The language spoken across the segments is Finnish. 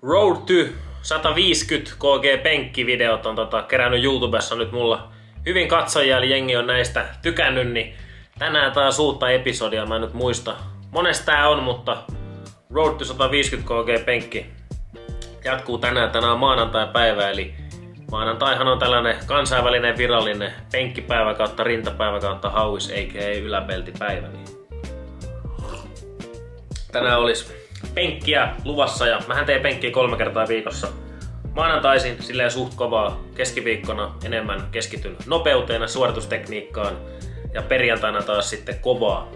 Road to 150 kg penkkivideot on kerännyt YouTubessa nyt mulla hyvin katsojia, eli jengi on näistä tykännyt, niin tänään taas uutta episodia. Mä en nyt muista monesta tää on, mutta Road to 150 kg penkki jatkuu tänään. Tänään on maanantai-päivä, eli maanantaihan on tällainen kansainvälinen virallinen penkkipäivä kautta rintapäivä kautta hauis a.k.a. yläpeltipäivä. Niin tänään olisi penkkiä luvassa ja mähän teen penkkiä 3 kertaa viikossa. Maanantaisin silleen suht kovaa, keskiviikkona enemmän keskityn nopeuteen ja suoritustekniikkaan ja perjantaina taas sitten kovaa.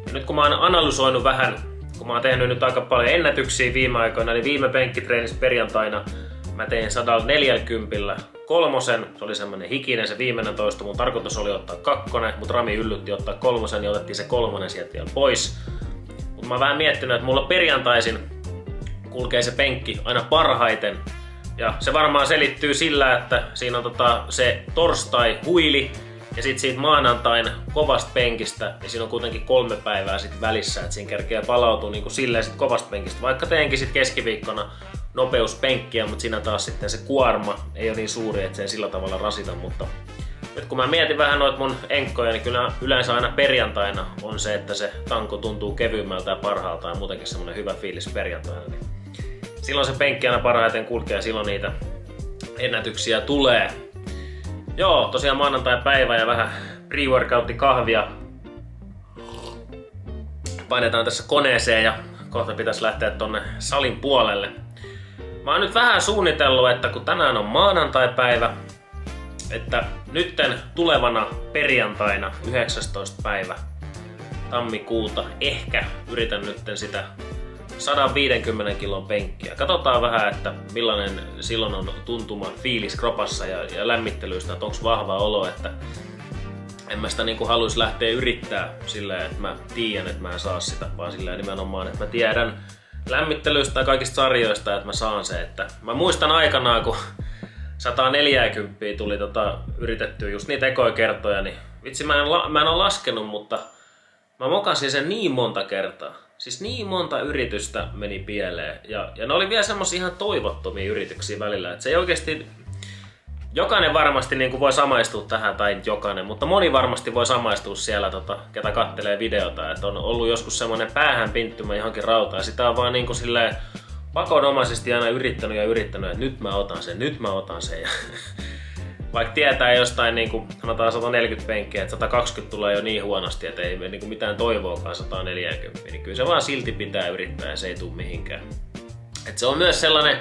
Ja nyt kun mä oon analysoinut vähän, kun mä oon tehnyt nyt aika paljon ennätyksiä viime aikoina, niin viime penkkitreenissä perjantaina mä tein 140 kolmosen. Se oli semmonen hikinen se viimeinen toisto. Mun tarkoitus oli ottaa 2, mutta Rami yllytti ottaa 3 ja otettiin se 3 sieltä vielä pois. Mutta mä oon vähän miettinyt, että mulla perjantaisin kulkee se penkki aina parhaiten. Ja se varmaan selittyy sillä, että siinä on se torstai huili ja sit siitä maanantain kovasta penkistä. Ja siinä on kuitenkin 3 päivää sit välissä, että siinä kerkeä palautuu niinku silleen sit kovasta penkistä. Vaikka teenkin sit keskiviikkona nopeuspenkkiä, mutta siinä taas sitten se kuorma ei ole niin suuri, että se ei sillä tavalla rasita. Mutta nyt kun mä mietin vähän noita mun enkkoja, niin kyllä yleensä aina perjantaina on se, että se tanko tuntuu kevyimmältä ja parhaalta ja muutenkin semmonen hyvä fiilis perjantaina. Niin silloin se penkki aina parhaiten kulkee ja silloin niitä ennätyksiä tulee. Joo, tosiaan maanantai-päivä ja vähän pre-workoutti kahvia. Painetaan tässä koneeseen ja kohta pitäisi lähteä tonne salin puolelle. Mä oon nyt vähän suunnitellut, että kun tänään on maanantai-päivä, että nytten tulevana perjantaina 19. päivä tammikuuta ehkä yritän nytten sitä 150 kilon penkkiä. Katsotaan vähän, että millainen silloin on tuntuma, fiilis kropassa ja lämmittelystä, että onko vahva olo, että en mä sitä niinku haluis lähteä yrittää silleen, että mä tiedän, että mä en saa sitä, vaan silleen nimenomaan, että mä tiedän lämmittelystä ja kaikista sarjoista, että mä saan se. Että mä muistan aikanaan, kun 140 tuli yritettyä just niitä ekoja kertoja, niin vitsi mä en ole laskenut, mutta mä mokasin sen niin monta kertaa. Siis niin monta yritystä meni pieleen. Ja ne oli vielä semmosia ihan toivottomia yrityksiä välillä. Että se ei oikeesti... Jokainen varmasti niin voi samaistua tähän, tai jokainen, mutta moni varmasti voi samaistua siellä, ketä kattelee videota. Että on ollut joskus semmonen päähänpinttymä johonkin rautaan. Ja sitä on vaan niin kuin silleen pakonomaisesti aina yrittänyt, että nyt mä otan sen. Ja vaikka tietää jostain niin kuin, sanotaan 140 penkkiä, että 120 tulee jo niin huonosti, että ei niin kuin mitään toivoakaan 140, niin kyllä se vaan silti pitää yrittää ja se ei tule mihinkään. Et se on myös sellainen,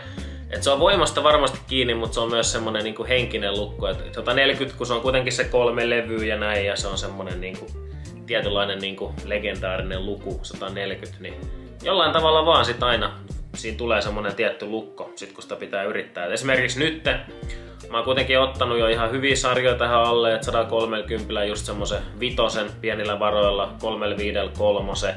että se on voimasta varmasti kiinni, mutta se on myös semmoinen niin kuin henkinen lukko. Et 140, kun se on kuitenkin se 3 levyä ja näin, ja se on semmoinen niin kuin tietynlainen niin kuin legendaarinen luku, 140, niin jollain tavalla vaan sit aina siinä tulee semmoinen tietty lukko, sit kun sitä pitää yrittää. Et esimerkiksi nyt mä oon kuitenkin ottanut jo ihan hyviä sarjoja tähän alle, että 130 just semmosen 5 pienillä varoilla, 35 kolmosen,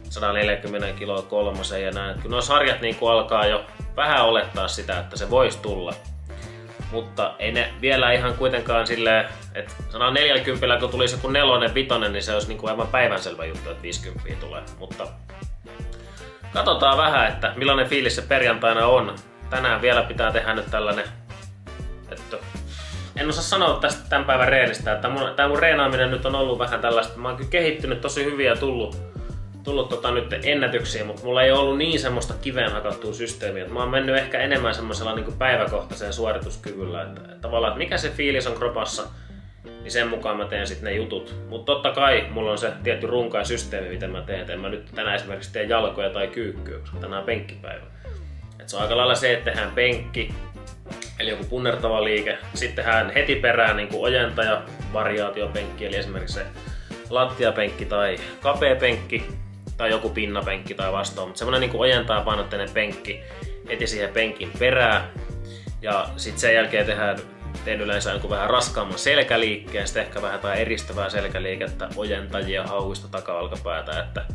140 kiloa kolmosen ja näin. Kyllä nuo sarjat niin alkaa jo vähän olettaa sitä, että se voisi tulla. Mutta ei ne vielä ihan kuitenkaan silleen, että 140 kun tulisi joku 4, 5, niin se olisi niin kuin aivan päivänselvä juttu, että 50 tulee. Mutta katsotaan vähän, että millainen fiilis se perjantaina on. Tänään vielä pitää tehdä nyt tällainen, että en osaa sanoa tästä tämän päivän reenistä, että tää mun reenaaminen nyt on ollut vähän tällaista. Mä oon kyllä kehittynyt tosi hyvin ja tullut nyt ennätyksiä, mutta mulla ei ollut niin semmoista kiveen hakattua systeemiä. Mä oon mennyt ehkä enemmän semmoisella niin kuin päiväkohtaiseen suorituskyvyllä, että tavallaan, että mikä se fiilis on kropassa, niin sen mukaan mä teen sitten ne jutut. Mutta totta kai mulla on se tietty runka ja systeemi, miten mä teen. En mä nyt tänään esimerkiksi tee jalkoja tai kyykkyä, koska tänään on penkkipäivä. Et se on aika lailla se, että tehdään penkki, eli joku punnertava liike. Sitten tehdään heti perään niin kuin ojentaja, variaatiopenkki, eli esimerkiksi se lattiapenkki tai kapea penkki tai joku pinnapenkki tai vastaava. Mutta semmonen niin kuin ojentaa painotteinen penkki heti siihen penkin perään. Ja sitten sen jälkeen teen yleensä jonkun vähän raskaamman selkäliikkeen, sitten ehkä vähän tai eristävää selkäliikettä, ojentajia, hauista, taka-alkapäätä. Että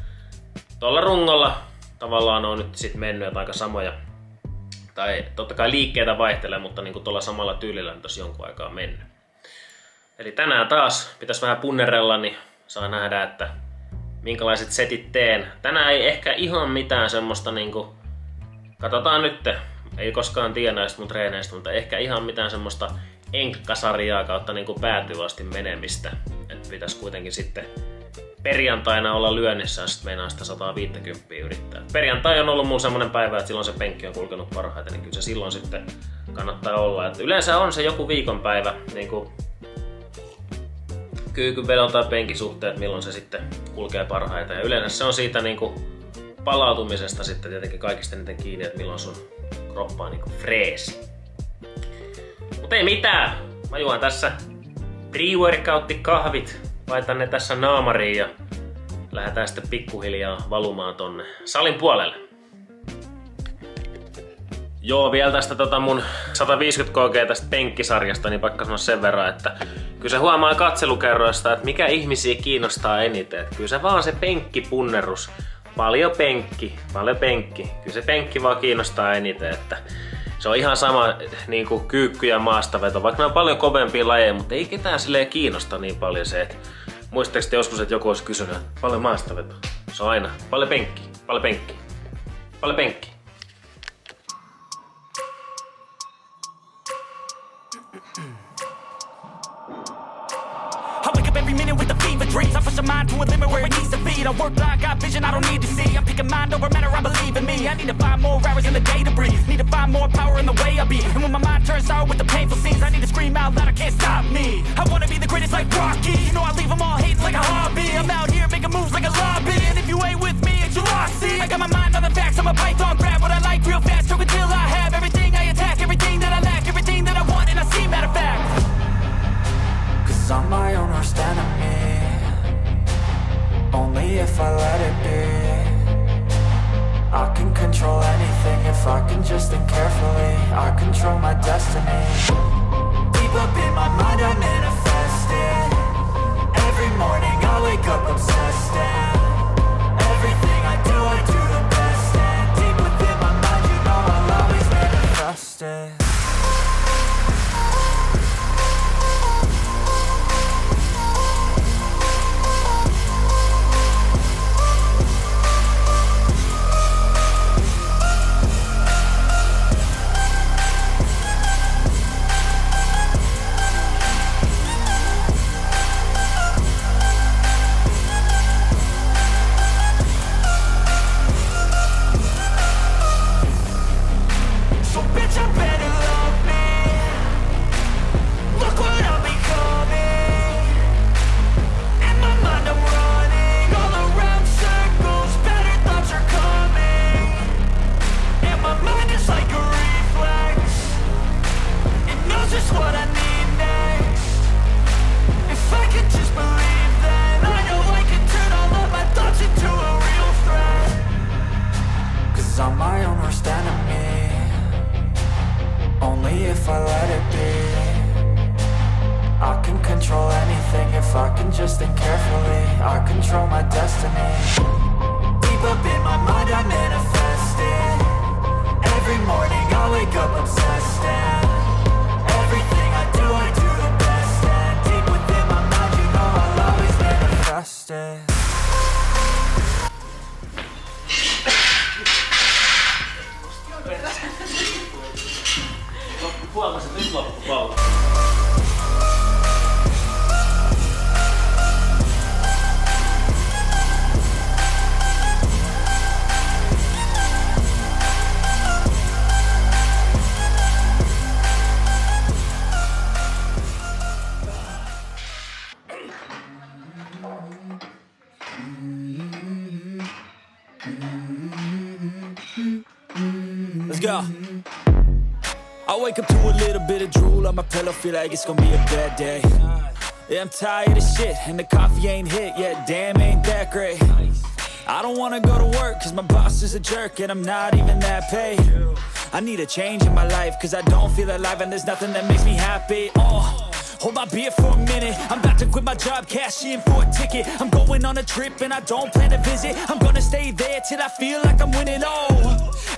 tuolla rungolla tavallaan on nyt sit mennyt aika samoja. Tai totta kai liikkeitä vaihtelee, mutta niin tuolla samalla tyylillä nyt olisi jonkun aikaa mennyt. Eli tänään taas pitäisi vähän punnerella, niin saa nähdä, että minkälaiset setit teen. Tänään ei ehkä ihan mitään semmoista niinku... Katsotaan nyt. Ei koskaan tiedä näistä mun treeneistä, mutta ehkä ihan mitään semmoista enkkasarjaa kautta niinku päätyy asti menemistä. Et pitäis kuitenkin sitten perjantaina olla lyönnissä ja sit meinaa sitä 150 yrittää. Perjantai on ollut mulla semmonen päivä, että silloin se penkki on kulkenut parhaiten, niin kyllä se silloin sitten kannattaa olla. Et yleensä on se joku viikonpäivä, niinku kyykynvedon tai penkin suhteen, milloin se sitten kulkee parhaiten. Ja yleensä se on siitä niinku palautumisesta sitten tietenkin kaikista niiden kiinni, että milloin sun kroppa on niinku freesi. Mut ei mitään! Mä juon tässä pre-workout-kahvit, laitan ne tässä naamariin ja lähdetään sitten pikkuhiljaa valumaan tonne salin puolelle. Joo, vielä tästä mun 150 kg tästä penkkisarjasta, niin vaikka sanoa sen verran, että kyllä se huomaa katselukerroista, että mikä ihmisiä kiinnostaa eniten. Että kyllä se vaan se penkkipunnerus. Paljon penkki. Kyllä se penkki vaan kiinnostaa eniten, että se on ihan sama niin kuin kyykky ja maastaveto, vaikka ne on paljon kovempia lajeja, mutta ei ketään silleen kiinnosta niin paljon se, että muistatteko joskus, että joku olisi kysynyt, että paljon maastaveto? Se on aina paljon penkki. Every minute with the fever dreams, I push my mind to a limit where it needs to be. I work blind, got vision I don't need to see. I'm picking mind over matter, I believe in me. I need to find more hours in the day to breathe. Need to find more power in the way I be. And when my mind turns sour with the painful scenes, I need to scream out loud, I can't stop me. I wanna be the greatest like Rocky. You know I leave them all hating like a hobby. I'm out here making moves like a lobby. And if you ain't with me, it's your loss. See, I got my mind on the facts, I'm a python, grab what I like real fast. Choke until I have everything I attack, everything that I lack, everything that I want, and I see, matter of fact. Cause I'm my own worst enemy. Only if I let it be. I can control anything if I can just think carefully. I control my destiny. Deep up in my mind I manifest it. Every morning I wake up obsessed and everything I do the best. And deep within my mind you know I'll always manifest it. If I let it be, I can control anything if I can just think carefully. I control my destiny. Deep up in my mind I manifest it. Every morning I wake up obsessed and everything I do the best. And deep within my mind you know I'll always manifest it. Huomasin, että nyt loppu pallo. Let's go. I wake up to a little bit of drool on my pillow, feel like it's gonna be a bad day. Yeah, I'm tired of shit, and the coffee ain't hit yet, damn, ain't that great. I don't wanna go to work, cause my boss is a jerk, and I'm not even that paid. I need a change in my life, cause I don't feel alive, and there's nothing that makes me happy. Hold my beer for a minute. I'm about to quit my job, cash in for a ticket. I'm going on a trip and I don't plan to visit. I'm gonna stay there till I feel like I'm winning.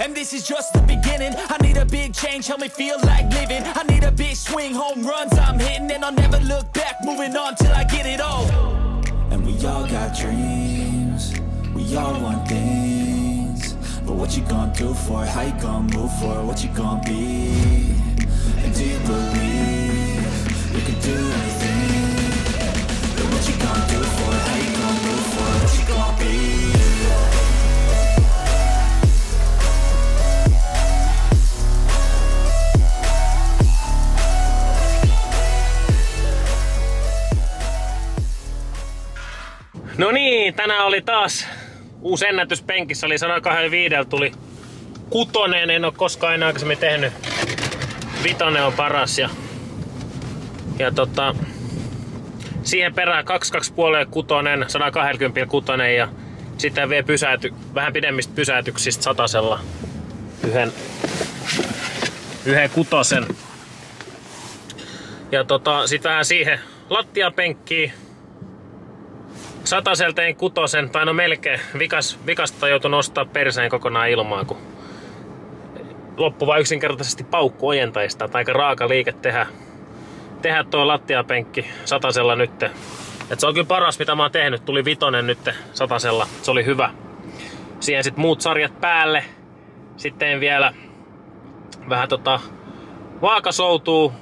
And this is just the beginning. I need a big change, help me feel like living. I need a big swing, home runs I'm hitting. And I'll never look back, moving on till I get it all. And we all got dreams, we all want things, But what you gonna do for it? How you gonna move for it? What you gonna be? And do you believe you can do anything? But what you gonna do for it? How you gonna move for it? What you gonna be? No niin, tänään oli taas uusi ennätys penkissä. Oli 125, tuli 6. En oo koskaan enää aikaisemmin tehnyt. 5 on paras ja siihen perään 2,5 6, 120 6 ja sitten vielä vähän pidemmistä pysäytyksistä 100 yhden 6. Ja sit vähän siihen lattiapenkkiin 100 tein 6, tai no melkein vikasta joutui nostaa perseen kokonaan ilmaan, kun loppu vaan yksinkertaisesti paukku ojentajista. Aika raaka liike tehdä tuo lattiapenkki 100 nyt. Et se on kyllä paras mitä mä oon tehnyt. Tuli 5 nyt 100. Se oli hyvä. Siihen sit muut sarjat päälle. Sitten vielä vähän vaaka soutuu,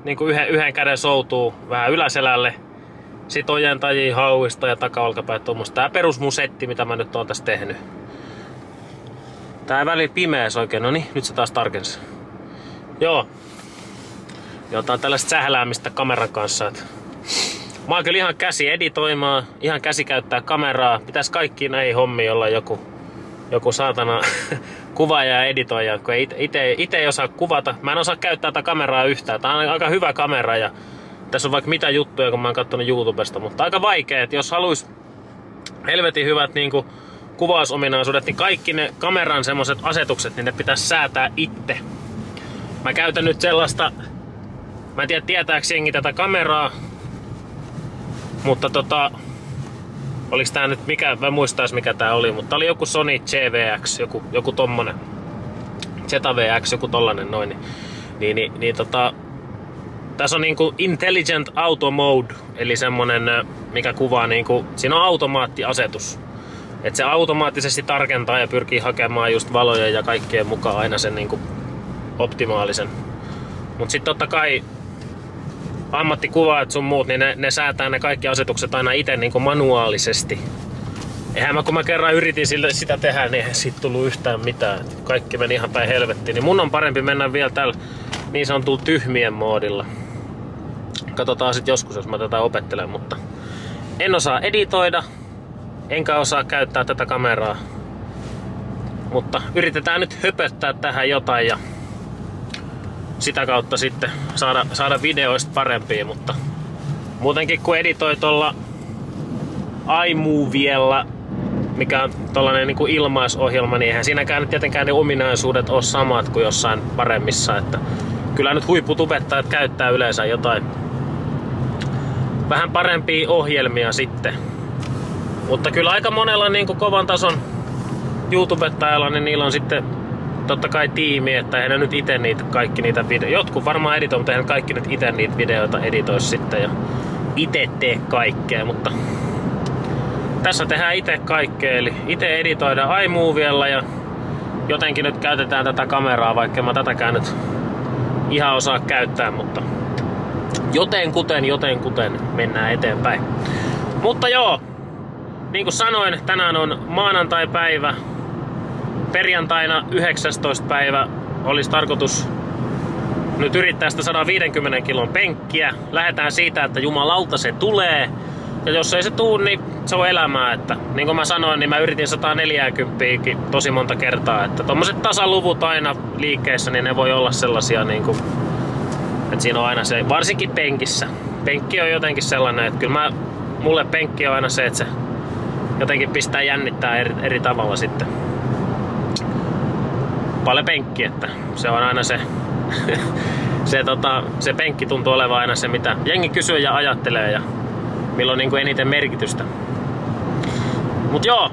niinku yhden käden soutuu vähän yläselälle. Sitten ojentajia, hauista ja takaolkapäät tuommoista. Tää perusmusetti mitä mä nyt oon tässä tehnyt. Tää väli pimeäs oikein, no niin, nyt se taas tarkensi. Joo. Jotain tällaista sähläämistä kameran kanssa. Mä oon kyllä ihan käsi editoimaan, ihan käsi käyttää kameraa. Pitäis kaikkiin näihin hommiin olla joku saatana kuvaaja ja editoija, kun ite ei osaa kuvata. Mä en osaa käyttää tätä kameraa yhtään. Tää on aika hyvä kamera ja tässä on vaikka mitä juttuja, kun mä oon kattonut YouTubesta, mutta aika vaikea, että jos haluais helvetin hyvät niinku kuvausominaisuudet, niin kaikki ne kameran semmoset asetukset, niin ne pitäisi säätää itse. Mä käytän nyt sellaista, mä en tiedä tietääks jengi tätä kameraa, mutta oliks tää nyt mä muistais mikä tää oli, mutta oli joku Sony CVX, joku tommonen, ZVX, joku tollanen noin, tässä on niinku Intelligent Auto Mode, eli semmonen, mikä kuvaa niinku, siinä on automaattiasetus. Et se automaattisesti tarkentaa ja pyrkii hakemaan just valoja ja kaikkien mukaan aina sen niinku optimaalisen. Mut sit totta kai ammattikuvaajat sun muut, niin ne säätää ne kaikki asetukset aina ite niinku manuaalisesti. Eihän kun mä kerran yritin sitä tehdä, niin eihän siitä tullut yhtään mitään. Kaikki meni ihan päin helvettiin. Niin mun on parempi mennä vielä tällä niin sanotulla tyhmien moodilla. Katsotaan sit joskus, jos mä tätä opettelen, mutta en osaa editoida, enkä osaa käyttää tätä kameraa. Mutta yritetään nyt höpöttää tähän jotain ja sitä kautta sitten saada videoista parempia, mutta muutenkin kun editoi tuolla iMoviella, mikä on tollanen niinku ilmaisohjelma, niin eihän siinäkään nyt tietenkään ne ominaisuudet ole samat kuin jossain paremmissa, että kyllä nyt huipputubettajat käyttää yleensä jotain vähän parempia ohjelmia sitten. Mutta kyllä aika monella niinku kovan tason YouTubettajalla, niin niillä on sitten totta kai tiimi, että eihän ne nyt ite kaikki niitä videoita. Jotkut varmaan editoi, mutta eihän kaikki nyt ite niitä videoita editoisi sitten ja ite tee kaikkea, mutta tässä tehdään ite kaikkea, eli ite editoidaan iMoviella ja jotenkin nyt käytetään tätä kameraa, vaikka mä tätäkään nyt ihan osaa käyttää, mutta jotenkuten mennään eteenpäin. Mutta joo, niin kuin sanoin, tänään on maanantai-päivä. Perjantaina 19. päivä olisi tarkoitus nyt yrittää sitä 150 kilon penkkiä. Lähdetään siitä, että jumalauta se tulee. Ja jos ei se tuu, niin se on elämää. Että, niin kuin mä sanoin, niin mä yritin 140 tosi monta kertaa. Että tommoset tasaluvut aina liikkeessä, niin ne voi olla sellaisia, niin kuin, että siinä on aina se, varsinkin penkissä. Penkki on jotenkin sellainen, että kyllä mulle penkki on aina se, että se jotenkin pistää jännittää eri tavalla sitten. Paljon penkki, että se on aina se, se penkki tuntuu olevan aina se, mitä jengi kysyy ja ajattelee ja milloin on niin kuin eniten merkitystä. Mut joo,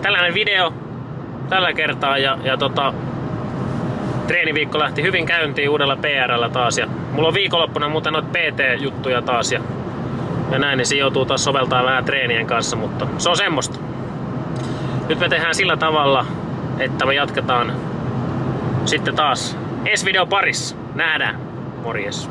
tällainen video tällä kertaa ja treeniviikko lähti hyvin käyntiin uudella PR:llä taas ja mulla on viikonloppuna muuten noita PT-juttuja taas ja näin, niin siinä joutuu taas soveltaa vähän treenien kanssa, mutta se on semmoista. Nyt me tehdään sillä tavalla, että me jatketaan sitten taas ensi videon parissa. Nähdään. Morjes.